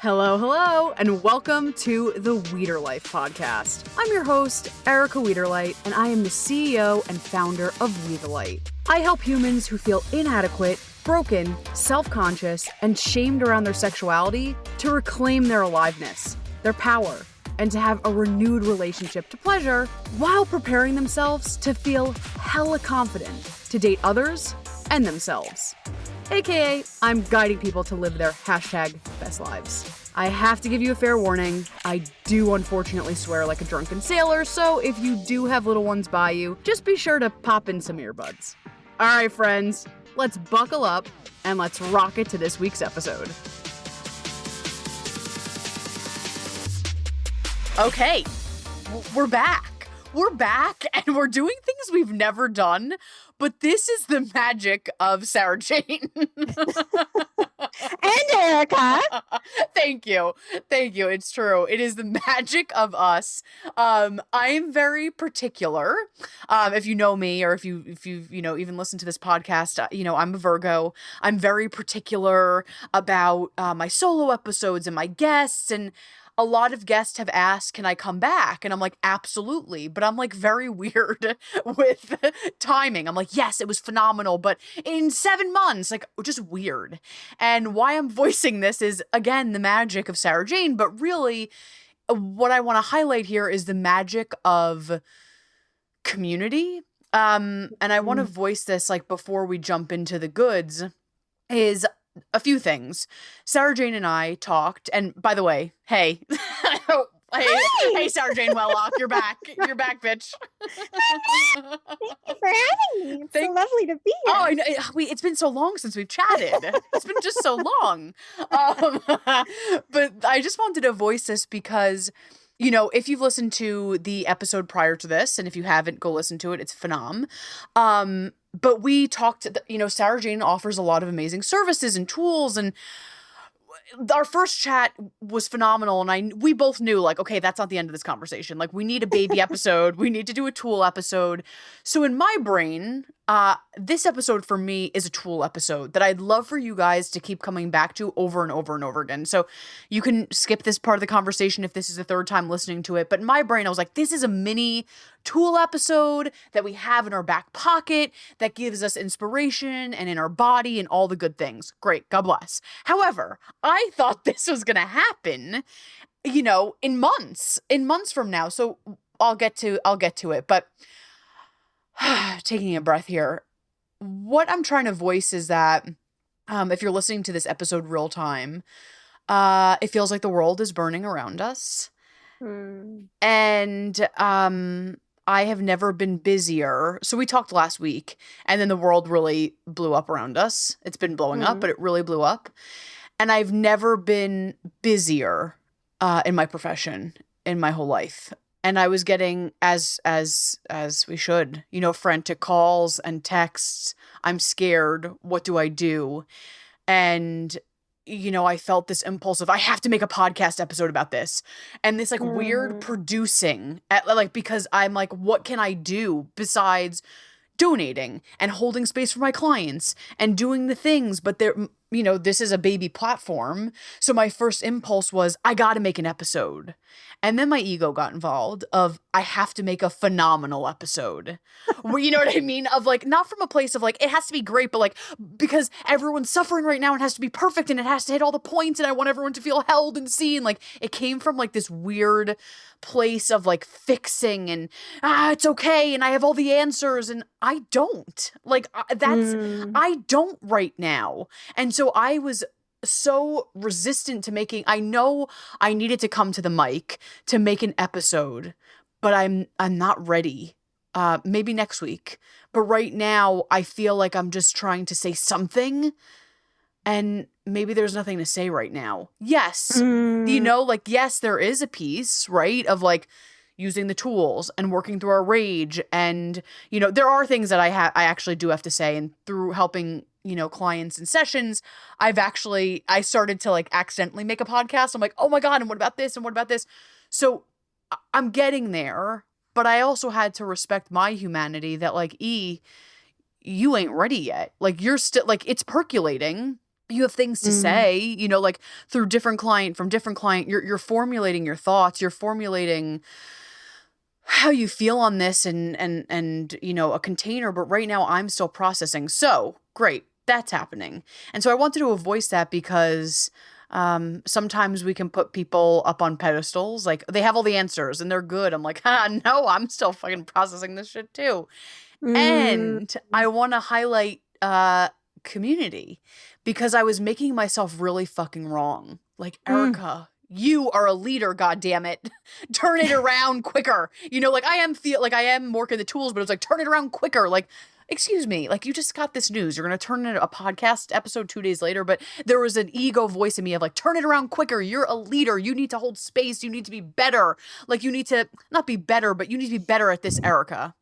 Hello, hello, and welcome to the Weeder Life podcast. I'm your host, Erica Weederlight, and I am the CEO and founder of Weederlight. I help humans who feel inadequate, broken, self-conscious, and shamed around their sexuality to reclaim their aliveness, their power, and to have a renewed relationship to pleasure while preparing themselves to feel hella confident to date others and themselves. AKA, I'm guiding people to live their #best lives. I have to give you a fair warning. I do unfortunately swear like a drunken sailor, so if you do have little ones by you, just be sure to pop in some earbuds. All right, friends, let's buckle up and let's rock it to this week's episode. Okay, we're back. We're back and we're doing things we've never done, but this is the magic of Sara Jane. And Erica. Thank you. It's true. It is the magic of us. I'm very particular. If you know me, or if you even listen to this podcast, I'm a Virgo. I'm very particular about my solo episodes and my guests, and a lot of guests have asked, can I come back? And I'm like, absolutely. But I'm like very weird with timing. I'm like, yes, it was phenomenal, but in 7 months, like just weird. And why I'm voicing this is, again, the magic of Sara Jane. But really, what I want to highlight here is the magic of community. And I want to voice this like before we jump into the goods is a few things. Sara Jane and I talked, and by the way, hey, hey, Sara Jane Wellock, you're back, bitch. Thank you for having me. It's so lovely to be here. Oh, I know. It's been so long since we've chatted. It's been just so long. But I just wanted to voice this because, if you've listened to the episode prior to this, and if you haven't, go listen to it. It's phenom. But we talked, Sara Jane offers a lot of amazing services and tools, and our first chat was phenomenal. And we both knew, like, okay, that's not the end of this conversation. Like, we need a baby episode. We need to do a tool episode. So in my brain, this episode for me is a tool episode that I'd love for you guys to keep coming back to over and over and over again. So you can skip this part of the conversation if this is the third time listening to it. But in my brain, I was like, this is a mini tool episode that we have in our back pocket that gives us inspiration and in our body and all the good things. Great. God bless. However, I thought this was going to happen, in months from now. So I'll get to it. But taking a breath here, what I'm trying to voice is that if you're listening to this episode real time, it feels like the world is burning around us. And I have never been busier. So we talked last week, and then the world really blew up around us. It's been blowing up, but it really blew up. And I've never been busier in my profession in my whole life. And I was getting, as we should, frantic calls and texts. I'm scared. What do I do? And, I felt this impulse of, I have to make a podcast episode about this. And this weird producing, because I'm like, what can I do besides donating and holding space for my clients and doing the things? But this is a baby platform. So my first impulse was, I got to make an episode. And then my ego got involved of, I have to make a phenomenal episode. Where, you know what I mean? Of not from a place of it has to be great, but because everyone's suffering right now, it has to be perfect and it has to hit all the points and I want everyone to feel held and seen. It came from this weird place of fixing and, it's okay. And I have all the answers and I don't. I don't right now. And so I was so resistant to making, I know I needed to come to the mic to make an episode, but I'm not ready. Maybe next week. But right now I feel like I'm just trying to say something and maybe there's nothing to say right now. Yes. Yes, there is a piece, right? Of using the tools and working through our rage. And, there are things that I actually do have to say, and through helping clients and sessions, I started to accidentally make a podcast. I'm like, oh my God, and what about this? And what about this? So I'm getting there, but I also had to respect my humanity that you ain't ready yet. You're still it's percolating. you have things to say, you know, like through different client, from different client, you're formulating your thoughts, you're formulating how you feel on this and you know, a container, but right now I'm still processing. So great, that's happening. And so I wanted to voice that because sometimes we can put people up on pedestals, like they have all the answers and they're good. I'm like, no, I'm still fucking processing this shit too. And I want to highlight community, because I was making myself really fucking wrong. Like, Erica, you are a leader, goddammit. Turn it around quicker. You know, like I am working the tools, but it's like, turn it around quicker. Like, excuse me, like you just got this news. You're going to turn in a podcast episode 2 days later, but there was an ego voice in me of like, turn it around quicker. You're a leader. You need to hold space. You need to be better. Like, you need to not be better, but you need to be better at this, Erica.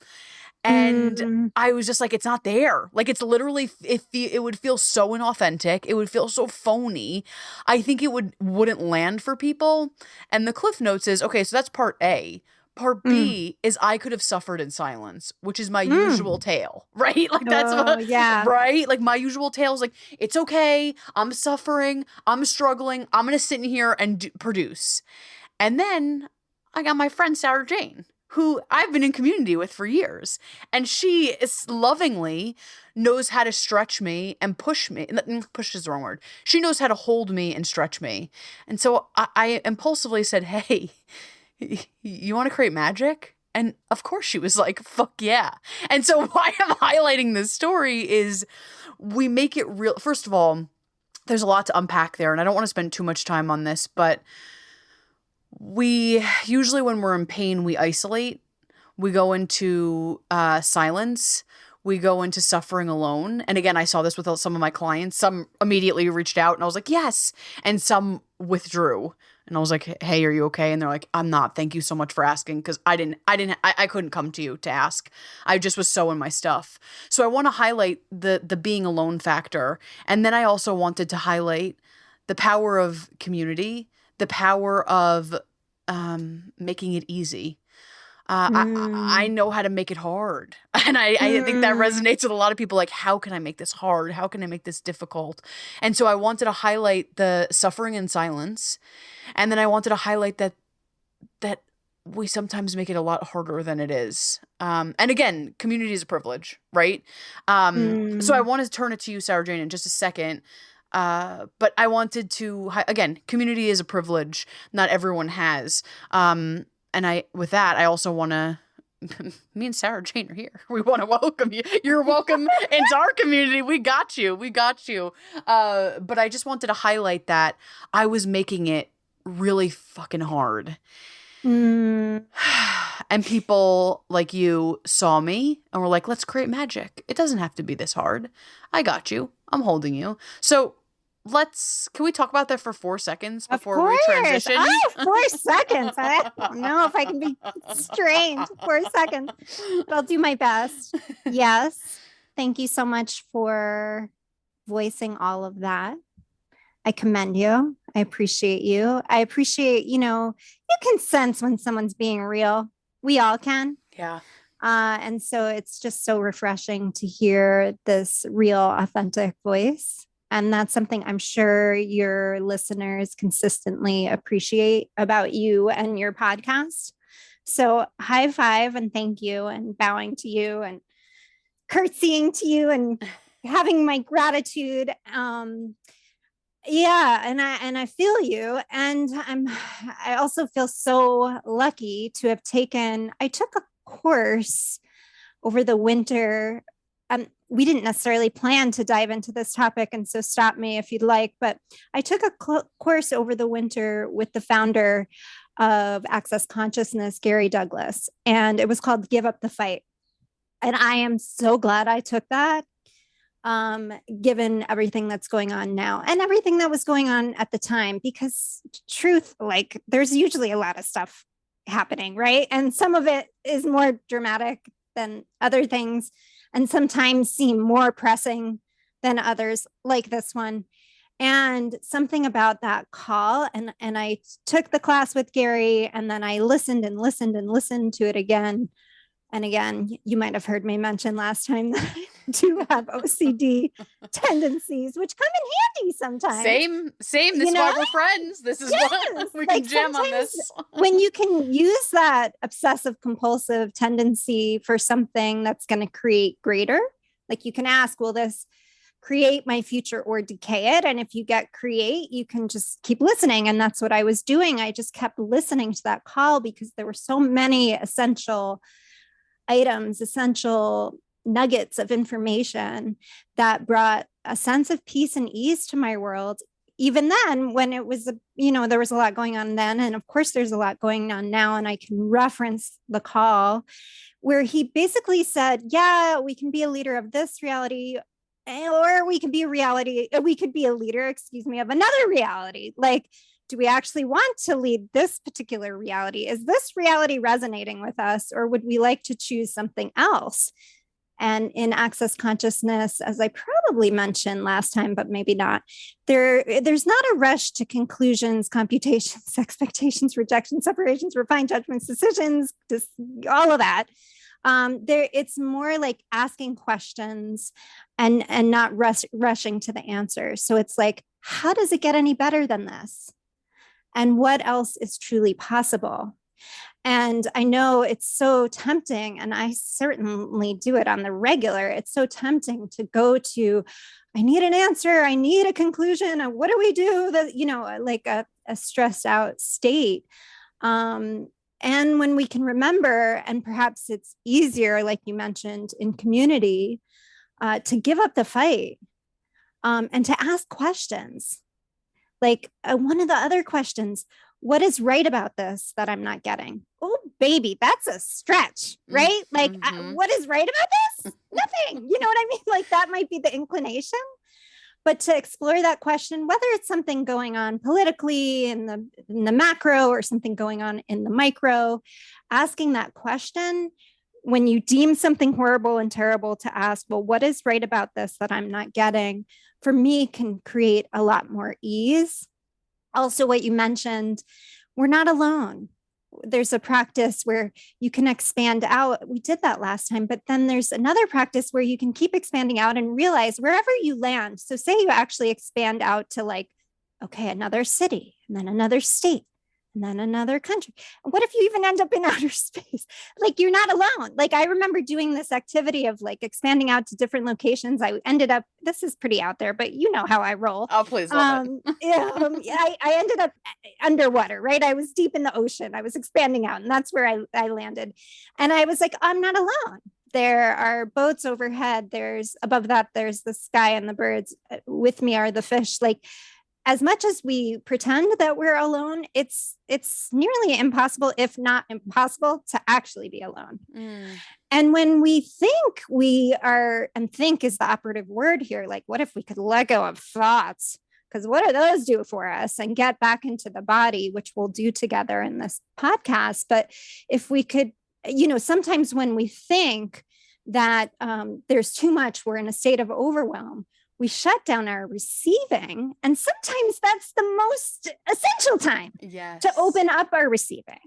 And I was just like, it's not there. Like, it's literally, it would feel so inauthentic. It would feel so phony. I think it wouldn't land for people. And the Cliff Notes is, okay, so that's part A. Part B is I could have suffered in silence, which is my usual tale, right? Like, that's right? Like, my usual tale is like, it's okay. I'm suffering. I'm struggling. I'm going to sit in here and produce. And then I got my friend, Sara Jane, who I've been in community with for years. And she is lovingly knows how to stretch me and push me. Push is the wrong word. She knows how to hold me and stretch me. And so I impulsively said, hey, you want to create magic? And of course she was like, fuck yeah. And so why I'm highlighting this story is we make it real. First of all, there's a lot to unpack there, and I don't want to spend too much time on this, but we usually, when we're in pain, we isolate, we go into silence, we go into suffering alone. And again, I saw this with some of my clients. Some immediately reached out and I was like, yes. And some withdrew. And I was like, hey, are you okay? And they're like, I'm not. Thank you so much for asking. Because I couldn't come to you to ask. I just was so in my stuff. So I want to highlight the being alone factor. And then I also wanted to highlight the power of community, the power of making it easy. I know how to make it hard. And I think that resonates with a lot of people. Like, how can I make this hard? How can I make this difficult? And so I wanted to highlight the suffering in silence. And then I wanted to highlight that we sometimes make it a lot harder than it is. And again, community is a privilege, right? So I want to turn it to you, Sara Jane, in just a second. But I wanted to, again, community is a privilege not everyone has. And I also want to, me and Sara Jane are here. We want to welcome you. You're welcome into our community. We got you. But I just wanted to highlight that I was making it really fucking hard. And people like you saw me and were like, let's create magic. It doesn't have to be this hard. I got you. I'm holding you. So can we talk about that for 4 seconds before we transition? 4 seconds. I don't know if I can be strained 4 seconds, but I'll do my best. Yes. Thank you so much for voicing all of that. I commend you. I appreciate you. I appreciate, you can sense when someone's being real. We all can. Yeah. And so it's just so refreshing to hear this real, authentic voice. And that's something I'm sure your listeners consistently appreciate about you and your podcast. So high five and thank you, and bowing to you and curtsying to you and having my gratitude. Yeah. And I feel you. And I also feel so lucky to have I took a course over the winter. We didn't necessarily plan to dive into this topic, and so stop me if you'd like, but I took a course over the winter with the founder of Access Consciousness, Gary Douglas, and it was called Give Up the Fight. And I am so glad I took that, given everything that's going on now and everything that was going on at the time, because truth, like, there's usually a lot of stuff happening, right? And some of it is more dramatic than other things, and sometimes seem more pressing than others, like this one. And something about that call, and I took the class with Gary, and then I listened to it again and again. You might have heard me mention last time that do have OCD tendencies, which come in handy sometimes. Same. This is why we're friends. This is why we can jam on this. When you can use that obsessive compulsive tendency for something that's going to create greater, like you can ask, will this create my future or decay it? And if you get create, you can just keep listening. And that's what I was doing. I just kept listening to that call because there were so many essential items, essential nuggets of information that brought a sense of peace and ease to my world. Even then, when it was, there was a lot going on then. And of course, there's a lot going on now. And I can reference the call where he basically said, yeah, we can be a leader of this reality, or we could be a leader, of another reality. Like, do we actually want to lead this particular reality? Is this reality resonating with us, or would we like to choose something else? And in access consciousness, as I probably mentioned last time, but maybe not, there's not a rush to conclusions, computations, expectations, rejections, separations, refined judgments, decisions, all of that. It's more like asking questions and not rushing to the answers. So it's like, how does it get any better than this? And what else is truly possible? And I know it's so tempting, and I certainly do it on the regular. It's so tempting to go to, I need an answer, I need a conclusion. What do we do? That, like a stressed out state. And when we can remember, and perhaps it's easier, like you mentioned, in community, to give up the fight and to ask questions. Like one of the other questions, what is right about this that I'm not getting? Oh, baby, that's a stretch, right? Like, what is right about this? Nothing. You know what I mean? Like that might be the inclination. But to explore that question, whether it's something going on politically in the macro or something going on in the micro, asking that question when you deem something horrible and terrible, to ask, well, what is right about this that I'm not getting, for me can create a lot more ease. Also, what you mentioned, we're not alone. There's a practice where you can expand out. We did that last time, but then there's another practice where you can keep expanding out and realize wherever you land. So say you actually expand out to like, okay, another city, and then another state, and then another country. And what if you even end up in outer space? Like you're not alone. Like I remember doing this activity of like expanding out to different locations. I ended up, this is pretty out there, but you know how I roll. Oh, please love it. I ended up underwater, right? I was deep in the ocean. I was expanding out, and that's where I landed. And I was like, I'm not alone. There are boats overhead. There's above that, there's the sky and the birds. With me are the fish. Like, as much as we pretend that we're alone, it's nearly impossible, if not impossible, to actually be alone. And when we think we are, and think is the operative word here, like, what if we could let go of thoughts? Because what do those do for us? And get back into the body, which we'll do together in this podcast. But if we could, sometimes when we think that there's too much, we're in a state of overwhelm, we shut down our receiving. And sometimes that's the most essential time to open up our receiving,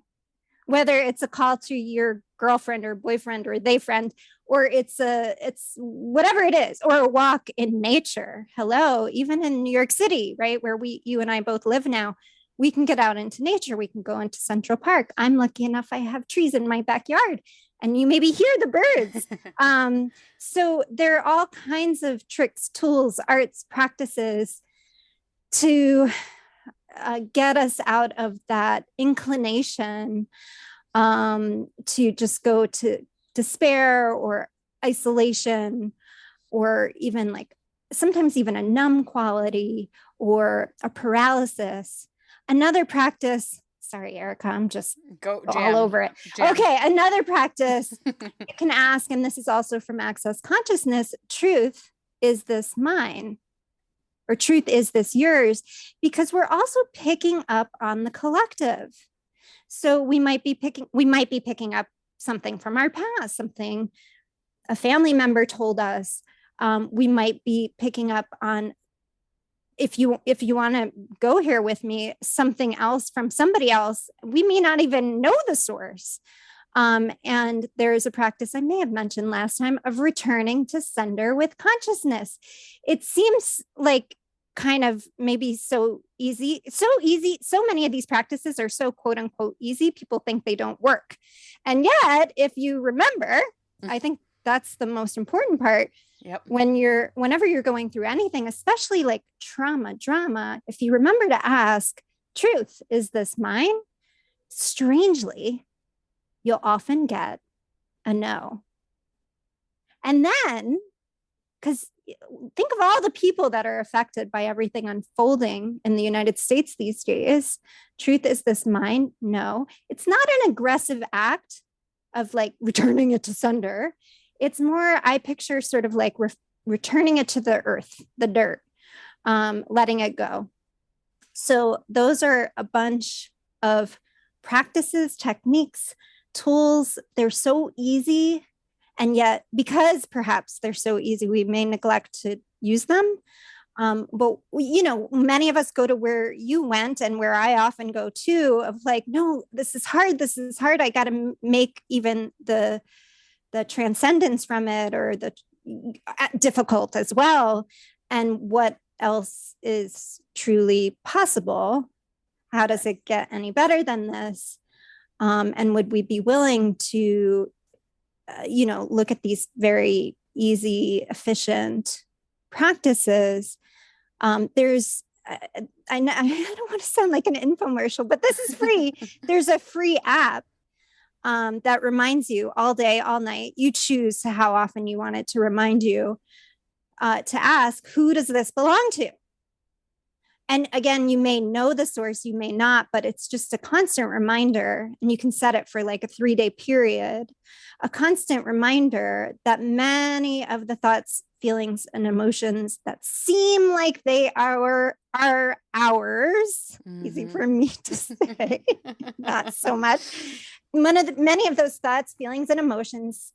whether it's a call to your girlfriend or boyfriend or they friend, or it's whatever it is, or a walk in nature. Hello, even in New York City, right? Where you and I both live now, we can get out into nature. We can go into Central Park. I'm lucky enough, I have trees in my backyard. And you maybe hear the birds. So there are all kinds of tricks, tools, arts, practices to get us out of that inclination to just go to despair or isolation, or even like sometimes even a numb quality or a paralysis. Another practice. Sorry, Erica, I'm just all over it. Jam. Okay, another practice you can ask, and this is also from Access Consciousness, truth, is this mine? Or truth, is this yours? Because we're also picking up on the collective. So we might be picking up something from our past, something a family member told us. We might be picking up on, if you want to go here with me, something else from somebody else. We may not even know the source. And there is a practice I may have mentioned last time of returning to sender with consciousness. It seems like kind of maybe so easy, so easy. So many of these practices are so quote unquote easy. People think they don't work. And yet, if you remember, I think that's the most important part. Yep. Whenever you're going through anything, especially like trauma, drama, if you remember to ask, truth, is this mine? Strangely, you'll often get a no. And then, because think of all the people that are affected by everything unfolding in the United States these days. Truth, is this mine? No. It's not an aggressive act of like returning it to sender. It's more, I picture sort of like returning it to the earth, the dirt, letting it go. So those are a bunch of practices, techniques, tools. They're so easy. And yet, because perhaps they're so easy, we may neglect to use them. But, many of us go to where you went and where I often go too, of like, no, this is hard. This is hard. I got to make even the transcendence from it, or the difficult as well. And what else is truly possible? How does it get any better than this? And would we be willing to, look at these very easy, efficient practices? There's, I don't want to sound like an infomercial, but this is free. There's a free app that reminds you all day, all night. You choose how often you want it to remind you to ask, who does this belong to? And again, you may know the source, you may not, but it's just a constant reminder. And you can set it for like a 3-day period, a constant reminder that many of the thoughts, feelings, and emotions that seem like they are ours, easy for me to say, not so much. Many of those thoughts, feelings, and emotions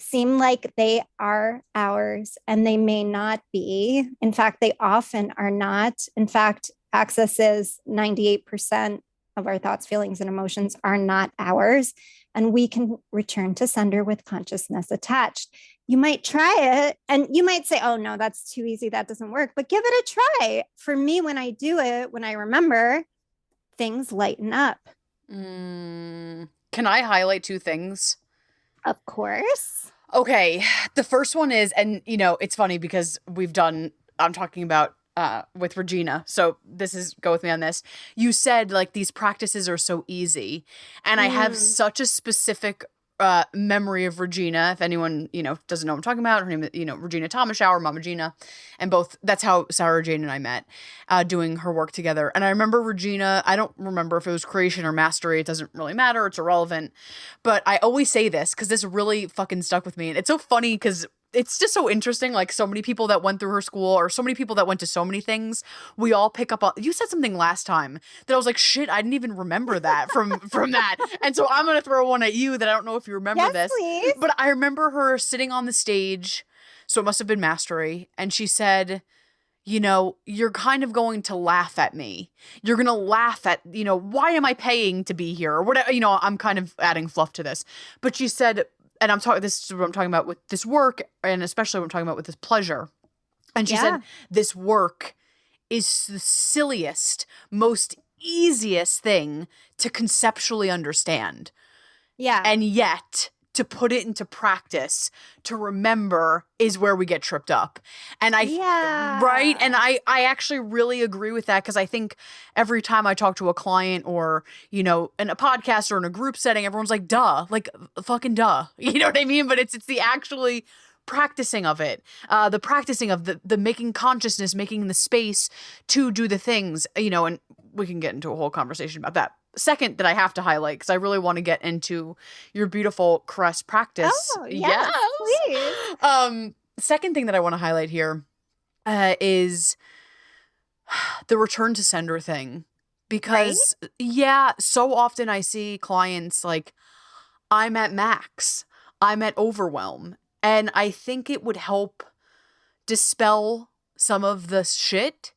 seem like they are ours, and they may not be. In fact, they often are not. In fact, Access says 98% of our thoughts, feelings, and emotions are not ours, and we can return to sender with consciousness attached. You might try it, and you might say, oh no, that's too easy, that doesn't work, but give it a try. For me, when I do it, when I remember, things lighten up. Can I highlight 2 things? Of course. Okay. The first one is, and it's funny because I'm talking about with Regina. So go with me on this. You said like these practices are so easy. And I have such a specific memory of Regina. If anyone, doesn't know what I'm talking about, her name is, Regina Thomashow or Mama Gina. And that's how Sara Jane and I met, doing her work together. And I remember Regina, I don't remember if it was creation or mastery. It doesn't really matter. It's irrelevant. But I always say this because this really fucking stuck with me. And it's so funny because it's just so interesting. Like so many people that went through her school, or so many people that went to so many things, we all pick up on. You said something last time that I was like, shit, I didn't even remember that from that. And so I'm going to throw one at you that I don't know if you remember this. Please. But I remember her sitting on the stage. So it must have been mastery. And she said, you're kind of going to laugh at me. You're going to laugh at, why am I paying to be here? Or whatever, I'm kind of adding fluff to this. But she said, and this is what I'm talking about with this work, and especially what I'm talking about with this pleasure. And she said, this work is the silliest, most easiest thing to conceptually understand. Yeah. And yet, to put it into practice, to remember, is where we get tripped up. And right? And I actually really agree with that, because I think every time I talk to a client or, in a podcast or in a group setting, everyone's like, duh, like fucking duh. You know what I mean? But it's the actually practicing of it, the practicing of the making consciousness, making the space to do the things, and we can get into a whole conversation about that. Second that I have to highlight, because I really want to get into your beautiful caress practice. Oh, yes, please. Second thing that I want to highlight here is the return to sender thing. Because, so often I see clients like, I'm at max, I'm at overwhelm. And I think it would help dispel some of the shit.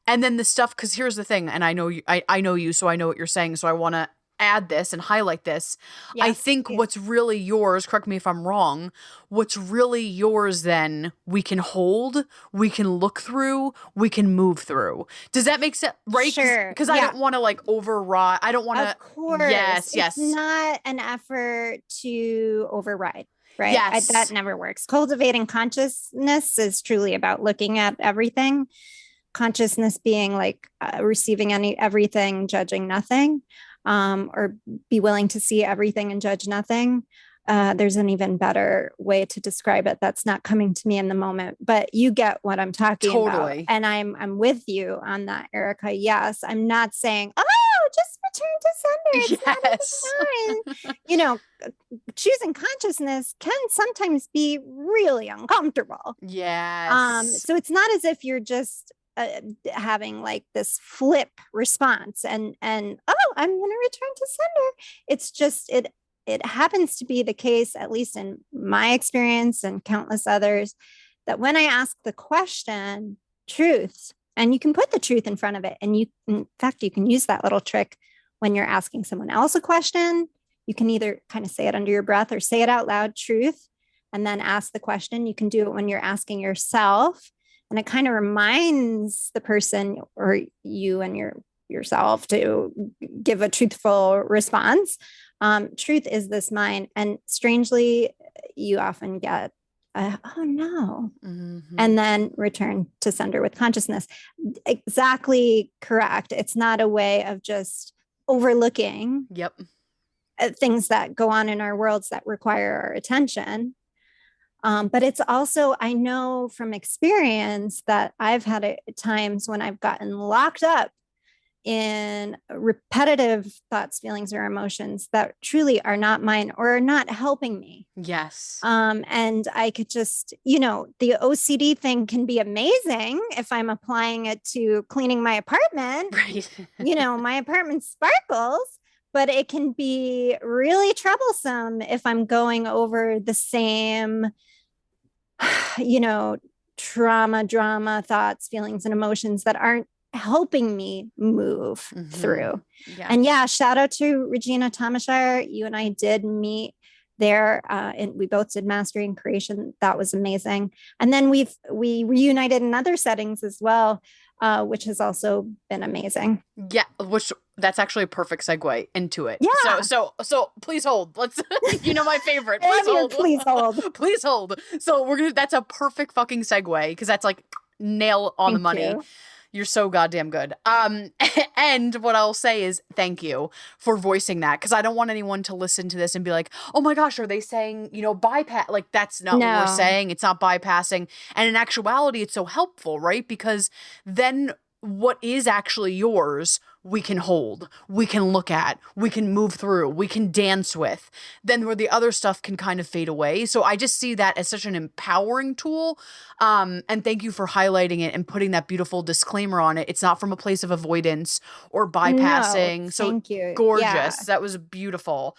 And then the stuff, because here's the thing, and I know you, so I know what you're saying, so I want to add this and highlight this. I Yes, think please. what's really yours, correct me if I'm wrong, what's really yours then we can hold, we can look through, we can move through. Does that make sense? Right? Sure. Because I Yeah. don't want to like override. I don't want to. Of course. Yes, It's yes, not an effort to override, right? That yes. never works. Cultivating consciousness is truly about looking at everything. Consciousness being like receiving everything, judging nothing, or be willing to see everything and judge nothing. There's an even better way to describe it that's not coming to me in the moment, but you get what I'm talking about, Totally. and I'm with you on that, Erica. Yes, I'm not saying, oh, just return to sender. It's not Yes. even mine. Choosing consciousness can sometimes be really uncomfortable. Yes. So it's not as if you're just having like this flip response and oh, I'm going to return to sender. It's just it happens to be the case, at least in my experience and countless others, that when I ask the question, truth, and you can put the truth in front of it, and in fact, you can use that little trick when you're asking someone else a question. You can either kind of say it under your breath or say it out loud, truth, and then ask the question. You can do it when you're asking yourself, and it kind of reminds the person or you and yourself to give a truthful response. Truth is this mine? And strangely, you often get, oh no. Mm-hmm. And then return to sender with consciousness. Exactly correct. It's not a way of just overlooking Yep. things that go on in our worlds that require our attention. But it's also, I know from experience that I've had times when I've gotten locked up in repetitive thoughts, feelings, or emotions that truly are not mine or are not helping me. Yes. And I could just, the OCD thing can be amazing if I'm applying it to cleaning my apartment. Right. My apartment sparkles, but it can be really troublesome if I'm going over the same trauma, drama, thoughts, feelings, and emotions that aren't helping me move through. Yes. And yeah, shout out to Regina Thomashire. You and I did meet there, and we both did mastery and creation. That was amazing. And then we reunited in other settings as well, which has also been amazing. Yeah, that's actually a perfect segue into it. Yeah. So please hold. Let's my favorite. Please hold. Please hold. Please hold. So that's a perfect fucking segue because that's like nail on the money. You. You're so goddamn good. And what I'll say is thank you for voicing that because I don't want anyone to listen to this and be like, oh my gosh, are they saying, bypass? Like, that's not what we're saying. It's not bypassing. And in actuality, it's so helpful, right? Because then what is actually yours, we can hold, we can look at, we can move through, we can dance with, then where the other stuff can kind of fade away. So I just see that as such an empowering tool. And thank you for highlighting it and putting that beautiful disclaimer on it. It's not from a place of avoidance or bypassing. No, so thank you. Gorgeous. Yeah. That was beautiful.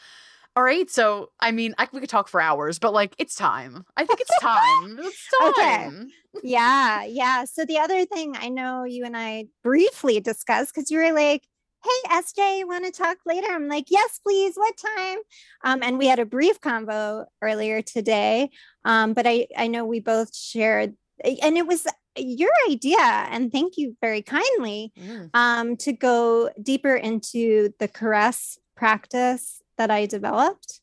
All right. So, we could talk for hours, but it's time. I think it's time. It's time. Okay. Yeah. So the other thing I know you and I briefly discussed, because you were like, hey, SJ, you want to talk later? I'm like, yes, please. What time? And we had a brief convo earlier today. But I know we both shared, and it was your idea, and thank you very kindly, to go deeper into the caress practice that I developed.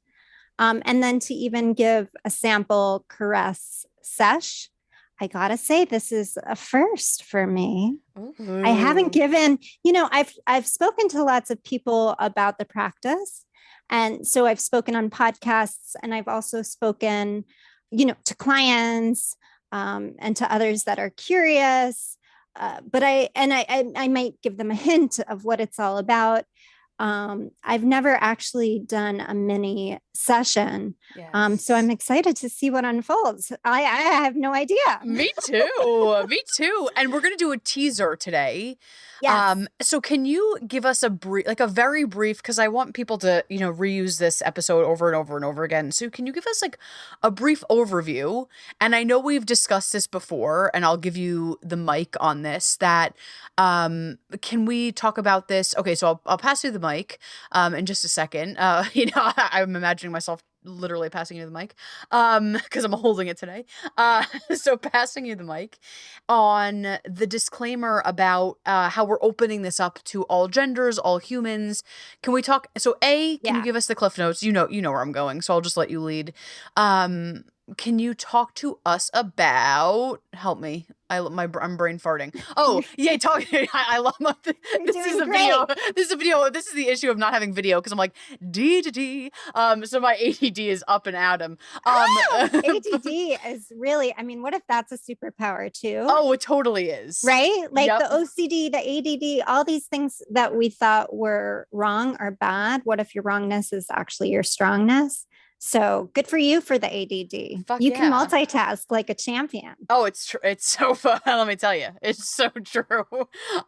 And then to even give a sample caress sesh. I gotta say, this is a first for me. Ooh. I haven't given, I've spoken to lots of people about the practice. And so I've spoken on podcasts, and I've also spoken, to clients and to others that are curious. But I might give them a hint of what it's all about. I've never actually done a mini session. Yes. So I'm excited to see what unfolds. I have no idea. Me too. Me too. And we're going to do a teaser today. Yes. So can you give us a very brief, because I want people to, reuse this episode over and over and over again. So can you give us a brief overview? And I know we've discussed this before, and I'll give you the mic on this, that, can we talk about this? Okay. So I'll pass you the mic in just a second. I'm imagining myself literally passing you the mic because I'm holding it today. So passing you the mic on the disclaimer about how we're opening this up to all genders, all humans. Can we talk? So can you give us the cliff notes? You know where I'm going, so I'll just let you lead. Can you talk to us about, help me, I'm brain farting. Oh, yeah, talk. I love this is a video. This is a video. This is the issue of not having video because I'm like D. So my ADD is up and at 'em. ADD is really, I mean, what if that's a superpower too? Oh, it totally is. Right? Like the OCD, the ADD, all these things that we thought were wrong or bad. What if your wrongness is actually your strongness? So good for you for the ADD. Fuck you yeah. can multitask like a champion. Oh, it's true. It's so fun. Let me tell you, it's so true.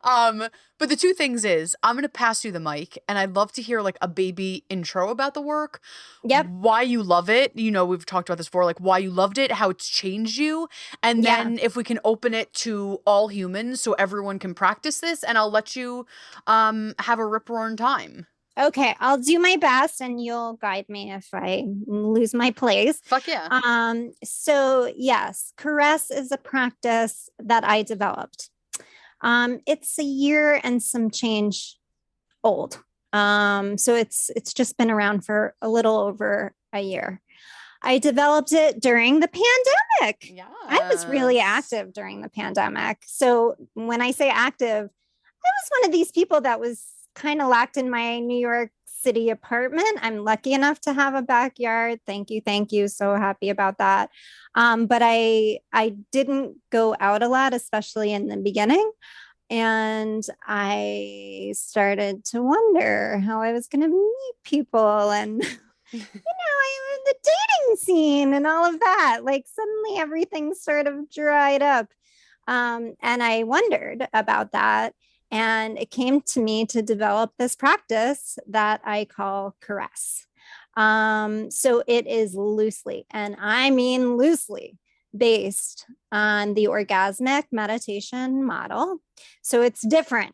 But the two things is, I'm gonna pass you the mic, and I'd love to hear like a baby intro about the work. Yep. Why you love it. We've talked about this before, like why you loved it, how it's changed you, and then if we can open it to all humans, so everyone can practice this, and I'll let you have a rip-roaring time. Okay, I'll do my best and you'll guide me if I lose my place. Fuck yeah. So yes, caress is a practice that I developed. It's a year and some change old. So it's just been around for a little over a year. I developed it during the pandemic. Yes. I was really active during the pandemic. So when I say active, I was one of these people that was kind of locked in my New York City apartment. I'm lucky enough to have a backyard. Thank you. So happy about that. But I didn't go out a lot, especially in the beginning. And I started to wonder how I was going to meet people and, I'm in the dating scene and all of that. Like suddenly everything sort of dried up. And I wondered about that. And it came to me to develop this practice that I call caress. So it is loosely, and I mean loosely, based on the orgasmic meditation model. So it's different.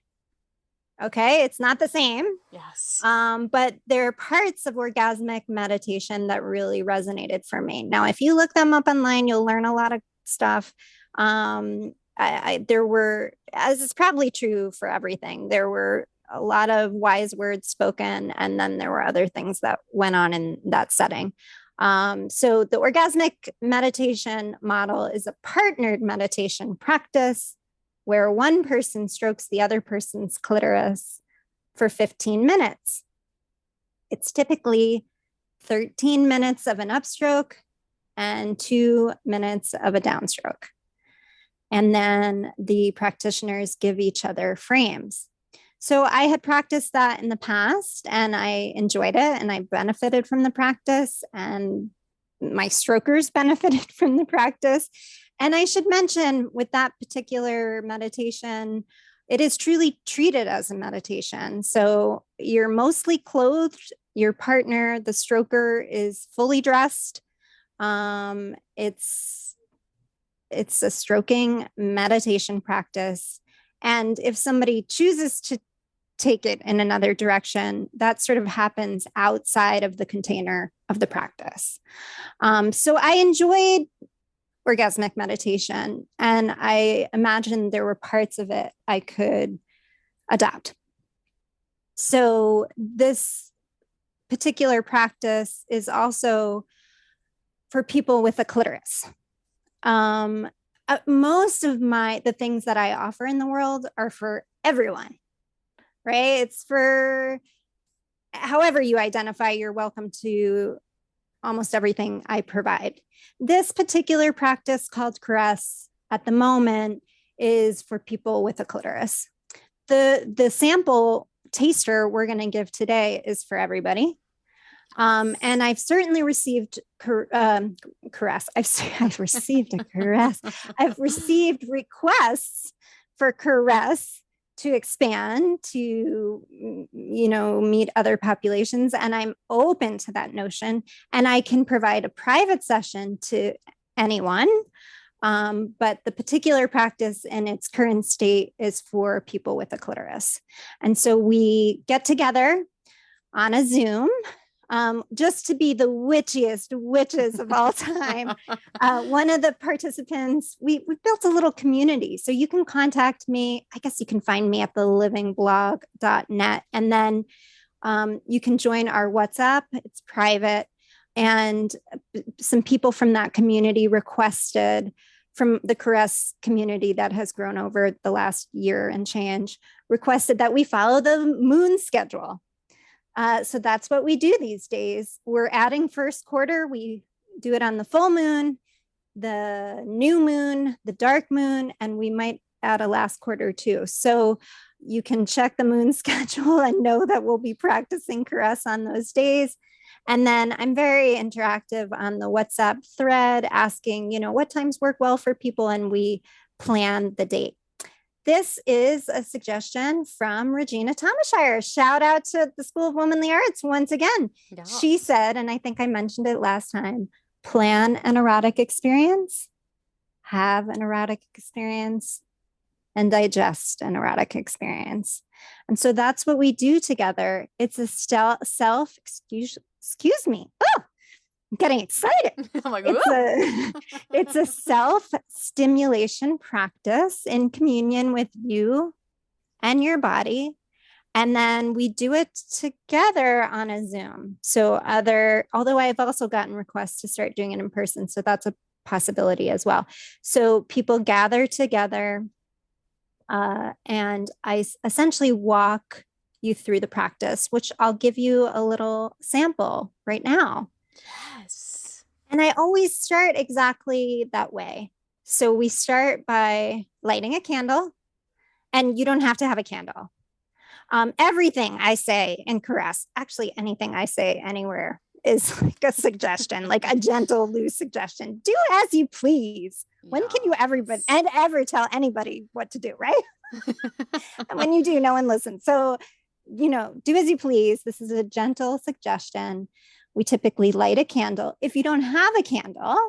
Okay, it's not the same. Yes. But there are parts of orgasmic meditation that really resonated for me. Now, if you look them up online, you'll learn a lot of stuff. There were, as is probably true for everything, there were a lot of wise words spoken, and then there were other things that went on in that setting. So the orgasmic meditation model is a partnered meditation practice where one person strokes the other person's clitoris for 15 minutes. It's typically 13 minutes of an upstroke and 2 minutes of a downstroke. And then the practitioners give each other frames. So I had practiced that in the past and I enjoyed it and I benefited from the practice and my strokers benefited from the practice. And I should mention with that particular meditation, it is truly treated as a meditation. So you're mostly clothed, your partner, the stroker, is fully dressed. It's a stroking meditation practice. And if somebody chooses to take it in another direction, that sort of happens outside of the container of the practice. So I enjoyed orgasmic meditation, and I imagined there were parts of it I could adopt. So this particular practice is also for people with a clitoris. Most of the things that I offer in the world are for everyone, right? It's for however you identify, you're welcome to almost everything I provide. This particular practice called caress at the moment is for people with a clitoris. The sample taster we're going to give today is for everybody. And I've certainly received caress. I've received a caress. I've received requests for caress to expand, to, meet other populations. And I'm open to that notion. And I can provide a private session to anyone. But the particular practice in its current state is for people with a clitoris. And so we get together on a Zoom, just to be the witchiest witches of all time. One of the participants, we built a little community. So you can contact me. I guess you can find me at thelivingblog.net. And then you can join our WhatsApp. It's private. And some people from that community requested, from the caress community that has grown over the last year and change, requested that we follow the moon schedule. So that's what we do these days. We're adding first quarter. We do it on the full moon, the new moon, the dark moon, and we might add a last quarter too. So you can check the moon schedule and know that we'll be practicing caress on those days. And then I'm very interactive on the WhatsApp thread, asking, what times work well for people, and we plan the date. This is a suggestion from Regina Thomashire. Shout out to the School of Womanly Arts once again. Yeah. She said, and I think I mentioned it last time, plan an erotic experience, have an erotic experience, and digest an erotic experience. And so that's what we do together. It's a excuse me. Oh, I'm getting excited. Oh my God. It's a self-stimulation practice in communion with you and your body. And then we do it together on a Zoom. So although I've also gotten requests to start doing it in person, so that's a possibility as well. So people gather together, and I essentially walk you through the practice, which I'll give you a little sample right now. Yes. And I always start exactly that way. So we start by lighting a candle, and you don't have to have a candle. Everything I say in caress, actually anything I say anywhere, is like a suggestion, like a gentle, loose suggestion. Do as you please. Yes. When can you ever tell anybody what to do, right? And when you do, no one listens. So, do as you please. This is a gentle suggestion. We typically light a candle. If you don't have a candle,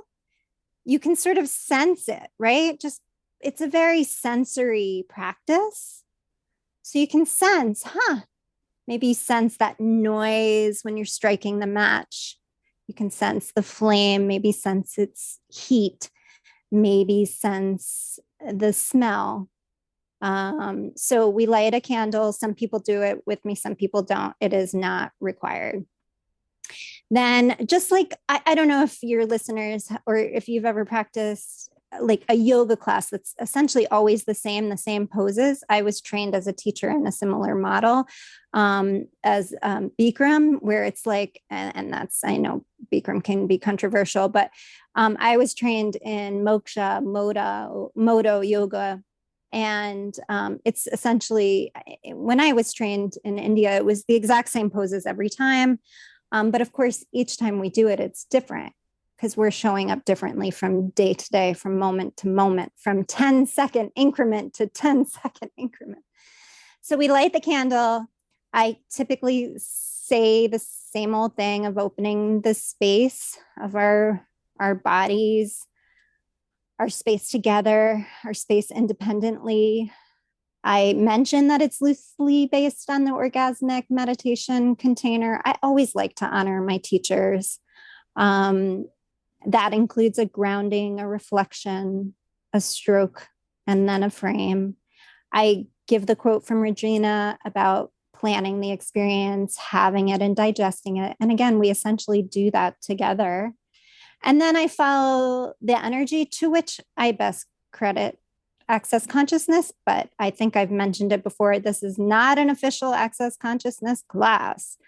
you can sort of sense it, right? It's a very sensory practice. So you can sense, maybe sense that noise when you're striking the match. You can sense the flame, maybe sense its heat, maybe sense the smell. So we light a candle. Some people do it with me, some people don't. It is not required. Then just like, I don't know if your listeners or if you've ever practiced like a yoga class that's essentially always the same poses. I was trained as a teacher in a similar model as Bikram, where it's like, and that's, I know Bikram can be controversial, but I was trained in moksha, modo yoga. And it's essentially, when I was trained in India, it was the exact same poses every time. But of course, each time we do it, it's different because we're showing up differently from day to day, from moment to moment, from 10-second increment to 10-second increment. So we light the candle. I typically say the same old thing of opening the space of our bodies, our space together, our space independently. I mentioned that it's loosely based on the orgasmic meditation container. I always like to honor my teachers. That includes a grounding, a reflection, a stroke, and then a frame. I give the quote from Regina about planning the experience, having it, and digesting it. And again, we essentially do that together. And then I follow the energy, to which I best credit Access Consciousness, but I think I've mentioned it before. This is not an official Access Consciousness class.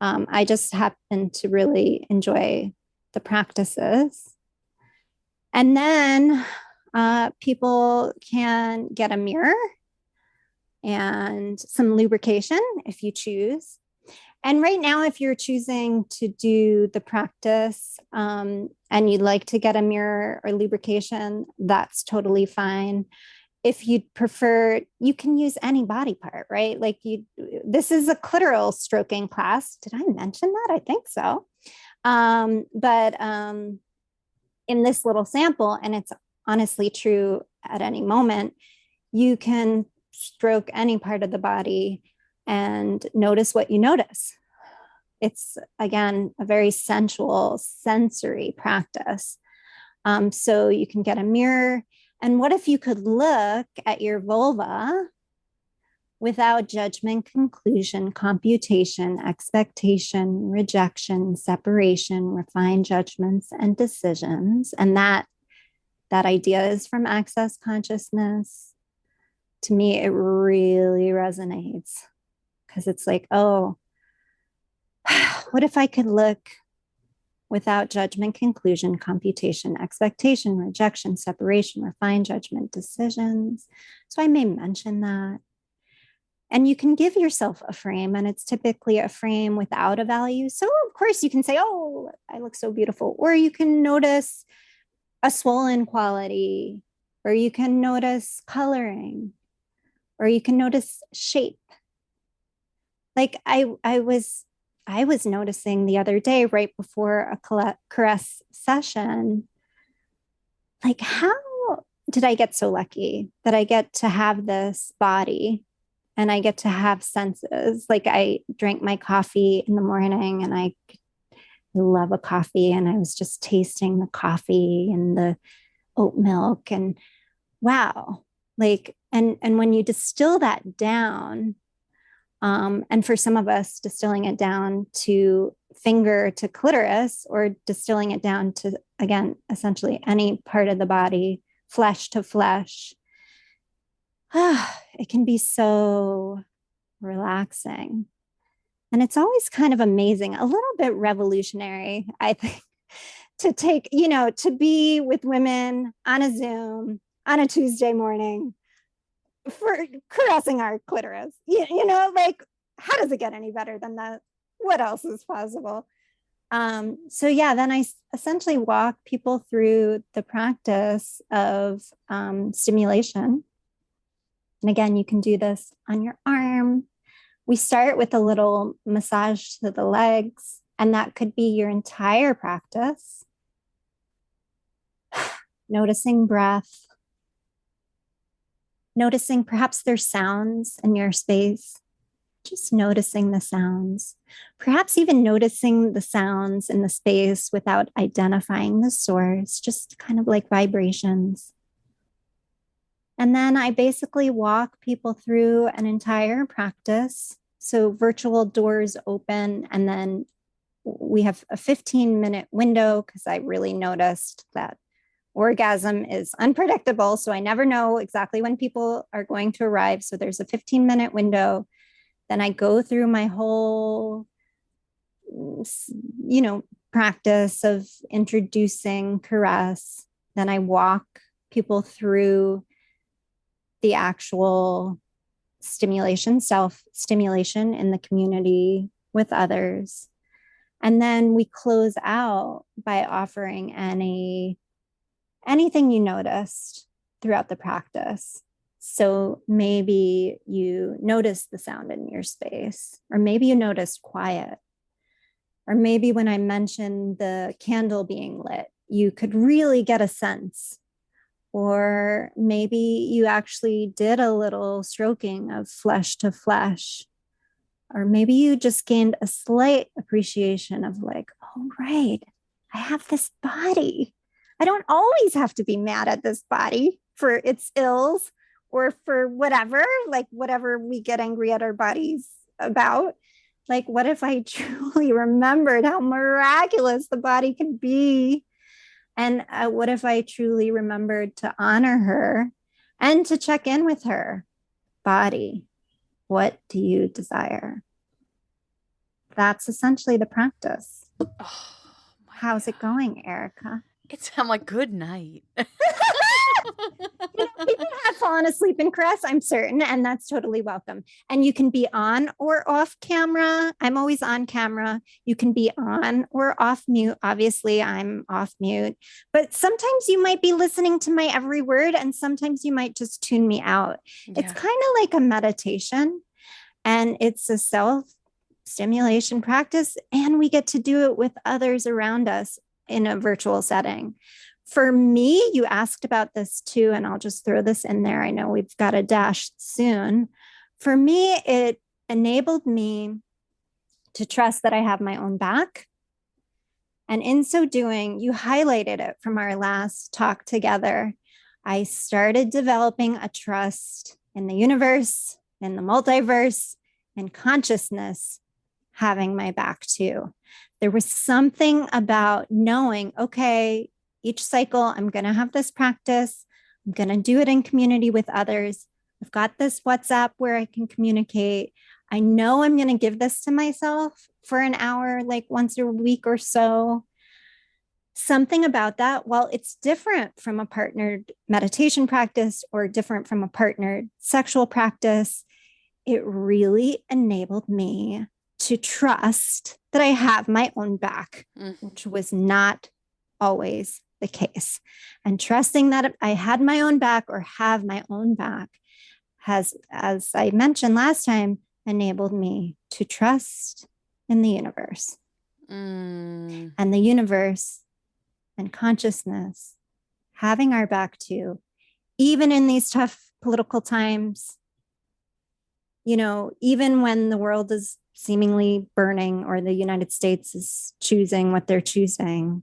I just happen to really enjoy the practices. And then people can get a mirror and some lubrication if you choose. And right now, if you're choosing to do the practice and you'd like to get a mirror or lubrication, that's totally fine. If you'd prefer, you can use any body part, right? Like this is a clitoral stroking class. Did I mention that? I think so. But in this little sample, and it's honestly true at any moment, you can stroke any part of the body and notice what you notice. It's, again, a very sensual, sensory practice. So you can get a mirror. And what if you could look at your vulva without judgment, conclusion, computation, expectation, rejection, separation, refined judgments, and decisions? And that idea is from Access Consciousness. To me, it really resonates because it's like, oh, what if I could look without judgment, conclusion, computation, expectation, rejection, separation, refined judgment, decisions? So I may mention that. And you can give yourself a frame, and it's typically a frame without a value. So, of course, you can say, oh, I look so beautiful. Or you can notice a swollen quality, or you can notice coloring, or you can notice shape. Like I was noticing the other day, right before a caress session, like, how did I get so lucky that I get to have this body and I get to have senses? Like, I drank my coffee in the morning, and I love a coffee, and I was just tasting the coffee and the oat milk, and wow, like, and when you distill that down, and for some of us, distilling it down to finger to clitoris, or distilling it down to, again, essentially any part of the body, flesh to flesh, it can be so relaxing. And it's always kind of amazing, a little bit revolutionary, I think, to take, to be with women on a Zoom on a Tuesday morning for caressing our clitoris. Like, how does it get any better than that? What else is possible? So yeah, then I essentially walk people through the practice of stimulation. And again, you can do this on your arm. We start with a little massage to the legs, and that could be your entire practice. Noticing breath, noticing perhaps there's sounds in your space, just noticing the sounds, perhaps even noticing the sounds in the space without identifying the source, just kind of like vibrations. And then I basically walk people through an entire practice. So virtual doors open, and then we have a 15-minute window because I really noticed that orgasm is unpredictable. So I never know exactly when people are going to arrive. So there's a 15-minute window. Then I go through my whole, practice of introducing caress. Then I walk people through the actual stimulation, self-stimulation in the community with others. And then we close out by offering anything you noticed throughout the practice. So maybe you noticed the sound in your space, or maybe you noticed quiet, or maybe when I mentioned the candle being lit, you could really get a sense. Or maybe you actually did a little stroking of flesh to flesh. Or maybe you just gained a slight appreciation of like, oh, right, I have this body. I don't always have to be mad at this body for its ills or for whatever we get angry at our bodies about. Like, what if I truly remembered how miraculous the body can be? And what if I truly remembered to honor her and to check in with her? Body, what do you desire? That's essentially the practice. Oh, how's it going, Erica? I'm like, good night. People have fallen asleep in caress, I'm certain, and that's totally welcome. And you can be on or off camera. I'm always on camera. You can be on or off mute. Obviously, I'm off mute, but sometimes you might be listening to my every word, and sometimes you might just tune me out. Yeah. It's kind of like a meditation, and it's a self-stimulation practice, and we get to do it with others around us in a virtual setting. For me, you asked about this too, and I'll just throw this in there. I know we've got a dash soon. For me, it enabled me to trust that I have my own back. And in so doing, you highlighted it from our last talk together. I started developing a trust in the universe, in the multiverse, and consciousness having my back too. There was something about knowing, okay, each cycle, I'm going to have this practice. I'm going to do it in community with others. I've got this WhatsApp where I can communicate. I know I'm going to give this to myself for an hour, like once a week or so. Something about that, while it's different from a partnered meditation practice or different from a partnered sexual practice, it really enabled me to trust that I have my own back, which was not always the case. And trusting that I had my own back or have my own back has, as I mentioned last time, enabled me to trust in the universe. And the universe and consciousness having our back too, even in these tough political times, you know, even when the world is seemingly burning or the United States is choosing what they're choosing,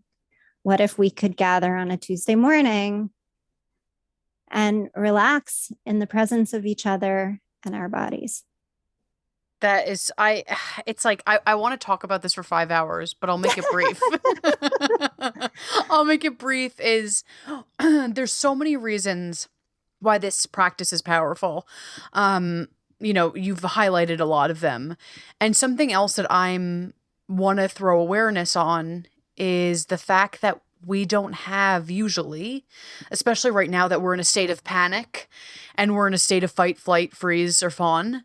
what if we could gather on a Tuesday morning and relax in the presence of each other and our bodies? That is, it's like, I want to talk about this for 5 hours, but I'll make it brief. I'll make it brief is there's so many reasons why this practice is powerful. You know, you've highlighted a lot of them. And something else that I'm want to throw awareness on is the fact that we don't have usually, especially right now that we're in a state of panic and we're in a state of fight, flight, freeze, or fawn.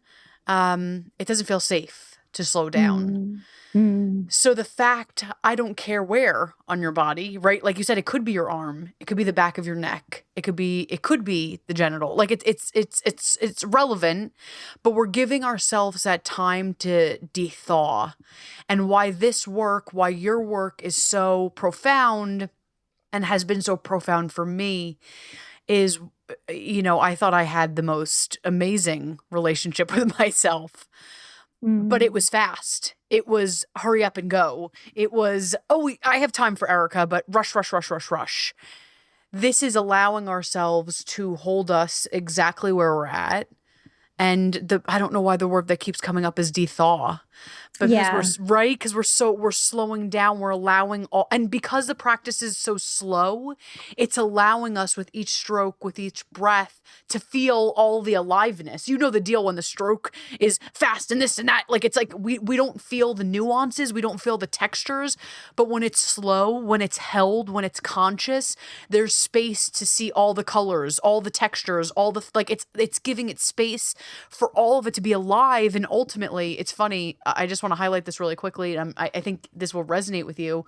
It doesn't feel safe to slow down. So the fact, I don't care where on your body, right? Like you said, it could be your arm, it could be the back of your neck, it could be the genital. Like it's relevant, but we're giving ourselves that time to de-thaw. And why why your work is so profound and has been so profound for me is, you know, I thought I had the most amazing relationship with myself, but it was fast. It was hurry up and go. It was, oh, I have time for Erica, but rush, rush, rush, rush, rush. This is allowing ourselves to hold us exactly where we're at. And I don't know why the word that keeps coming up is de-thaw. But because we're slowing down, we're allowing and because the practice is so slow, it's allowing us with each stroke, with each breath, to feel all the aliveness. You know the deal when the stroke is fast and this and that. Like, it's like we don't feel the nuances, we don't feel the textures. But when it's slow, when it's held, when it's conscious, there's space to see all the colors, all the textures, all the, like, it's giving it space for all of it to be alive. And ultimately, it's funny, I just want to highlight this really quickly, and I think this will resonate with you.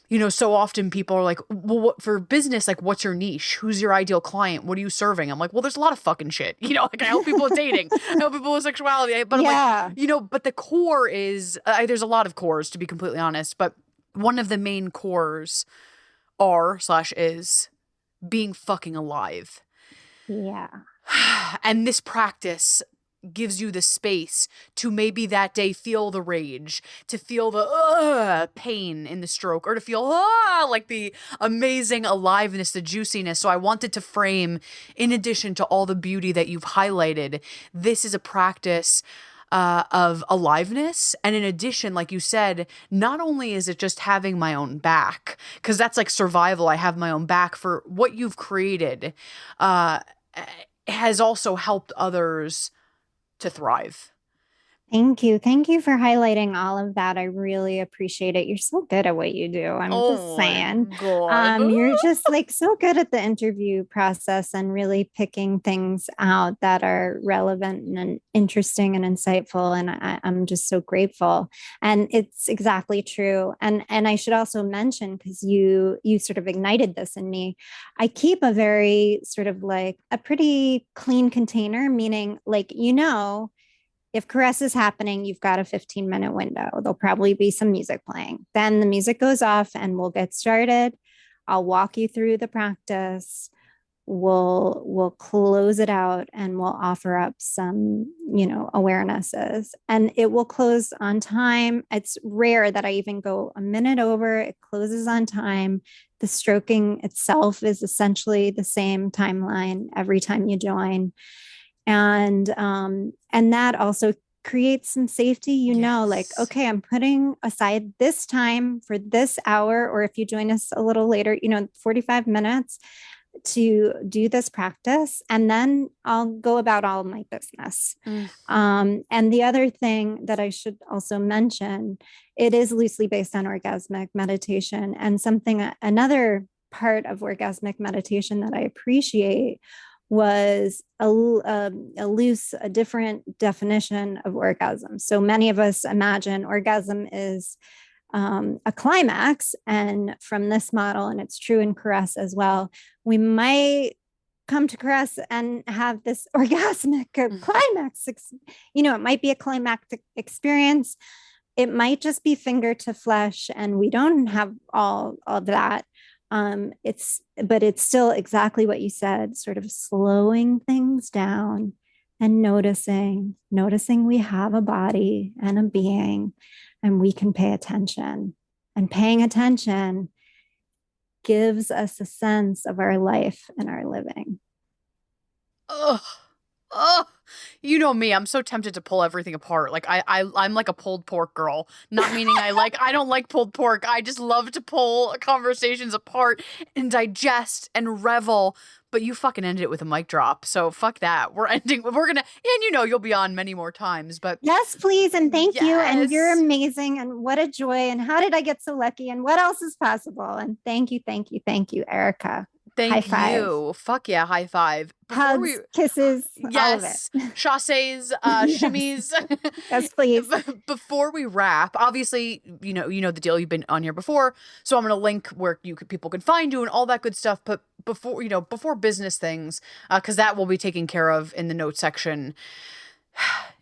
You know, so often people are like, well, what, for business, like, what's your niche? Who's your ideal client? What are you serving? I'm like, well, there's a lot of fucking shit. You know, like, I help people with dating. I help people with sexuality. But I'm like, you know, but the core is, there's a lot of cores, to be completely honest. But one of the main cores is being fucking alive. Yeah. And this practice gives you the space to maybe that day feel the rage, to feel the pain in the stroke, or to feel like the amazing aliveness, the juiciness. So I wanted to frame, in addition to all the beauty that you've highlighted, this is a practice of aliveness. And in addition, like you said, not only is it just having my own back, because that's like survival, I have my own back, for what you've created has also helped others to thrive. Thank you. Thank you for highlighting all of that. I really appreciate it. You're so good at what you do. I'm just saying. You're just like so good at the interview process and really picking things out that are relevant and interesting and insightful. And I'm just so grateful. And it's exactly true. And I should also mention, because you sort of ignited this in me, I keep a very sort of like a pretty clean container, meaning, like, you know, if caress is happening, you've got a 15-minute window. There'll probably be some music playing. Then the music goes off and we'll get started. I'll walk you through the practice. we'll close it out and we'll offer up some, awarenesses, and it will close on time. It's rare that I even go a minute over. It closes on time. The stroking itself is essentially the same timeline every time you join. And that also creates some safety, like, Yes. okay, I'm putting aside this time for this hour, or if you join us a little later, 45 minutes to do this practice, and then I'll go about all my business. Mm. And the other thing that I should also mention, it is loosely based on orgasmic meditation, and another part of orgasmic meditation that I appreciate was a different definition of orgasm. So many of us imagine orgasm is a climax. And from this model, and it's true in caress as well, we might come to caress and have this orgasmic climax. It might be a climactic experience. It might just be finger to flesh, and we don't have all of that. But it's still exactly what you said, sort of slowing things down and noticing we have a body and a being, and we can pay attention. And paying attention gives us a sense of our life and our living. Ugh. Ugh. You know me, I'm so tempted to pull everything apart. Like I'm like a pulled pork girl. Not meaning I don't like pulled pork. I just love to pull conversations apart and digest and revel. But you fucking ended it with a mic drop. So fuck that. We're gonna, and you'll be on many more times, but Yes, please. And thank you. And you're yes. amazing. And what a joy. And how did I get so lucky? And what else is possible? And thank you, Erica. High Thank five. you. Fuck yeah, high five. Before we Hugs, kisses, all of it. yes, chasses, Yes. shimmies. Yes, please. Before we wrap, obviously, you know the deal. You've been on here before, so I'm gonna link where people can find you and all that good stuff. But before business things, because that will be taken care of in the notes section.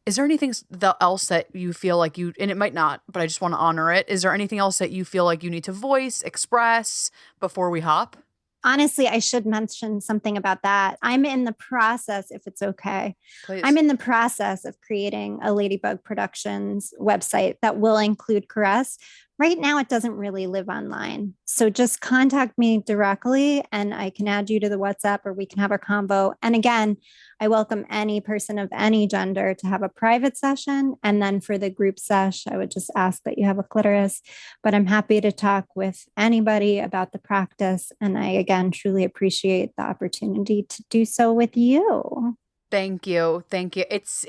Is there anything else that you feel like and it might not, but I just want to honor it. Is there anything else that you feel like you need to voice, express before we hop? Honestly, I should mention something about that. I'm in the process, if it's okay. I'm Please. in the process of creating a Ladybug Productions website that will include caress. Right now, it doesn't really live online. So just contact me directly and I can add you to the WhatsApp, or we can have a convo. And again, I welcome any person of any gender to have a private session. And then for the group sesh, I would just ask that you have a clitoris. But I'm happy to talk with anybody about the practice. And I, again, truly appreciate the opportunity to do so with you. Thank you. Thank you. It's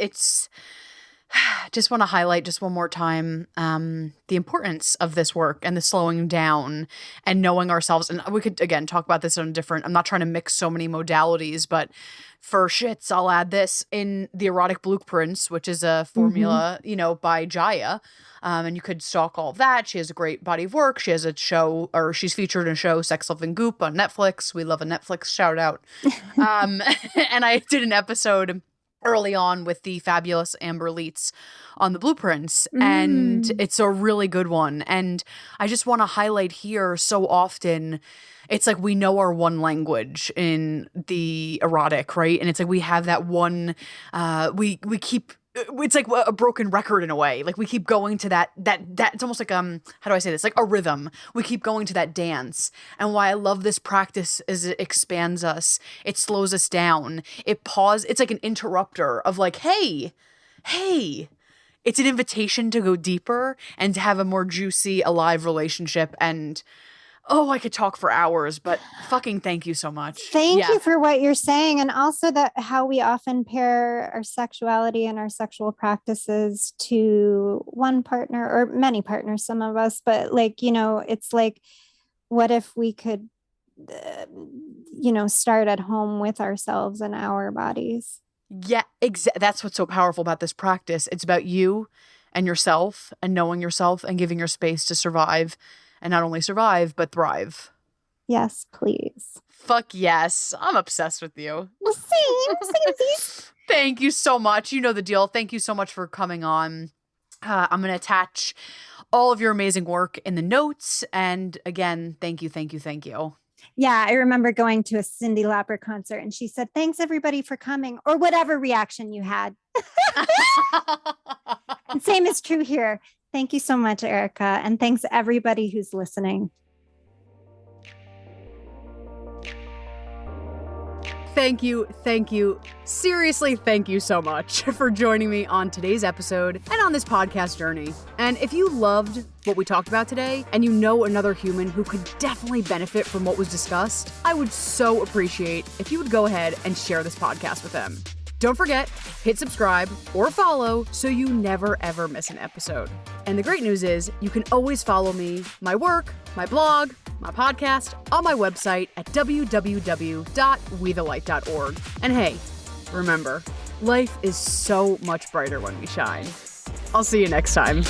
just want to highlight just one more time the importance of this work and the slowing down and knowing ourselves. And we could, again, talk about this on I'm not trying to mix so many modalities, but for shits, I'll add this in the Erotic Blueprints, which is a formula, by Jaya. And you could stalk all of that. She has a great body of work. She has a show, or she's featured in a show, Sex, Love, and Goop on Netflix. We love a Netflix shout out. And I did an episode early on with the fabulous Amber Leets on the Blueprints, and it's a really good one. And I just want to highlight here, so often it's like we know our one language in the erotic, right? And it's like we have that one, we keep, it's like a broken record in a way. Like we keep going to that it's almost like how do I say this? Like a rhythm. We keep going to that dance. And why I love this practice is it expands us. It slows us down. It's like an interrupter of like, hey. It's an invitation to go deeper and to have a more juicy, alive relationship. And oh, I could talk for hours, but fucking thank you so much. Thank Yeah. you for what you're saying. And also that how we often pair our sexuality and our sexual practices to one partner or many partners, some of us, but it's like, what if we could, start at home with ourselves and our bodies? Yeah, that's what's so powerful about this practice. It's about you and yourself and knowing yourself and giving your space to survive, and not only survive, but thrive. Yes, please. Fuck yes. I'm obsessed with you. Same. Thank you so much. You know the deal. Thank you so much for coming on. I'm going to attach all of your amazing work in the notes. And again, thank you. Yeah, I remember going to a Cyndi Lauper concert and she said, "Thanks everybody for coming," or whatever reaction you had. And same is true here. Thank you so much, Erica. And thanks everybody who's listening. Thank you. Seriously, thank you so much for joining me on today's episode and on this podcast journey. And if you loved what we talked about today and you know another human who could definitely benefit from what was discussed, I would so appreciate if you would go ahead and share this podcast with them. Don't forget, hit subscribe or follow so you never ever miss an episode. And the great news is you can always follow me, my work, my blog, my podcast on my website at www.wethelight.org. And hey, remember, life is so much brighter when we shine. I'll see you next time.